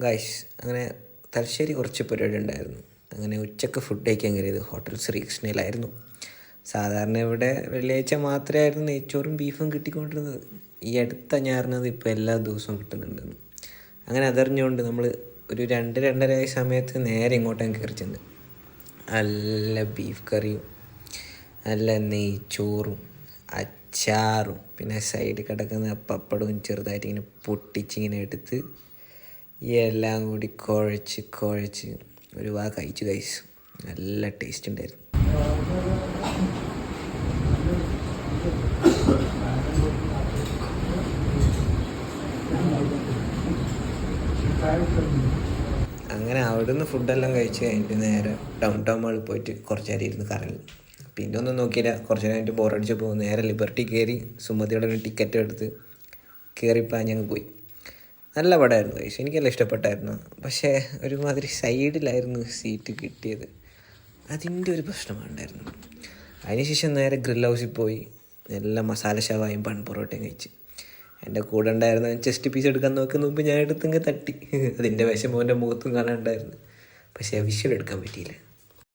Guys അങ്ങനെ തലശ്ശേരി കുറച്ച് പരിപാടി ഉണ്ടായിരുന്നു. അങ്ങനെ ഉച്ചക്ക് ഫുഡ് കഴിക്കാൻ കയറിയത് ഹോട്ടൽ ശ്രീകൃഷ്ണയിലായിരുന്നു. സാധാരണ ഇവിടെ വെള്ളിയാഴ്ച മാത്രമായിരുന്നു നെയ്ച്ചോറും ബീഫും കിട്ടിക്കൊണ്ടിരുന്നത്. ഈ അടുത്ത ഞാറിനത് ഇപ്പോൾ എല്ലാ ദിവസവും കിട്ടുന്നുണ്ടെന്ന്. അങ്ങനെ അതറിഞ്ഞുകൊണ്ട് നമ്മൾ ഒരു 2-2:30 സമയത്ത് നേരെ ഇങ്ങോട്ടേക്ക് കയറി ചെന്ന് നല്ല ബീഫ് കറിയും നല്ല നെയ്ച്ചോറും അച്ചാറും പിന്നെ സൈഡിൽ കിടക്കുന്ന പപ്പടവും ചെറുതായിട്ട് ഇങ്ങനെ പൊട്ടിച്ചിങ്ങനെ എടുത്ത് എല്ലാം കൂടി കുഴച്ച് ഒരു കഴിച്ചു കഴിച്ചു. നല്ല ടേസ്റ്റ് ഉണ്ടായിരുന്നു. അങ്ങനെ അവിടുന്ന് ഫുഡെല്ലാം കഴിച്ച് കഴിഞ്ഞിട്ട് നേരെ ഡൗൺ ടൗൺ മാളിൽ പോയിട്ട് കുറച്ച് നേരം ഇരുന്ന് കറങ്ങി. പിന്നെ ഒന്നും നോക്കിയില്ല. കുറച്ച് നേരം കഴിഞ്ഞിട്ട് ബോറടിച്ചപ്പോൾ നേരെ ലിബർട്ടി കയറി സുമതിയുടെ ടിക്കറ്റ് എടുത്ത് കയറിപ്പോൾ ഞങ്ങൾ പോയി. നല്ല പടമായിരുന്നു ഗൈസ്, എനിക്കെല്ലാം ഇഷ്ടപ്പെട്ടായിരുന്നു. പക്ഷേ ഒരുമാതിരി സൈഡിലായിരുന്നു സീറ്റ് കിട്ടിയത്, അതിൻ്റെ ഒരു പ്രശ്നമാണ് ഉണ്ടായിരുന്നു. അതിനുശേഷം നേരെ ഗ്രിൽ ഹൗസിൽ പോയി നല്ല മസാല ഷവായും ബൺ പൊറോട്ടയും കഴിച്ച്. എൻ്റെ കൂടെ ഉണ്ടായിരുന്ന ചെസ്റ്റ് പീസ് എടുക്കാൻ നോക്കുന്ന മുമ്പ് ഞാൻ എടുത്തിങ്ങ് തട്ടി. അതിൻ്റെ വിഷമം എൻ്റെ മുഖത്തും കാണാനുണ്ടായിരുന്നു. പക്ഷേ വിഷ്വൽ എടുക്കാൻ പറ്റിയില്ല.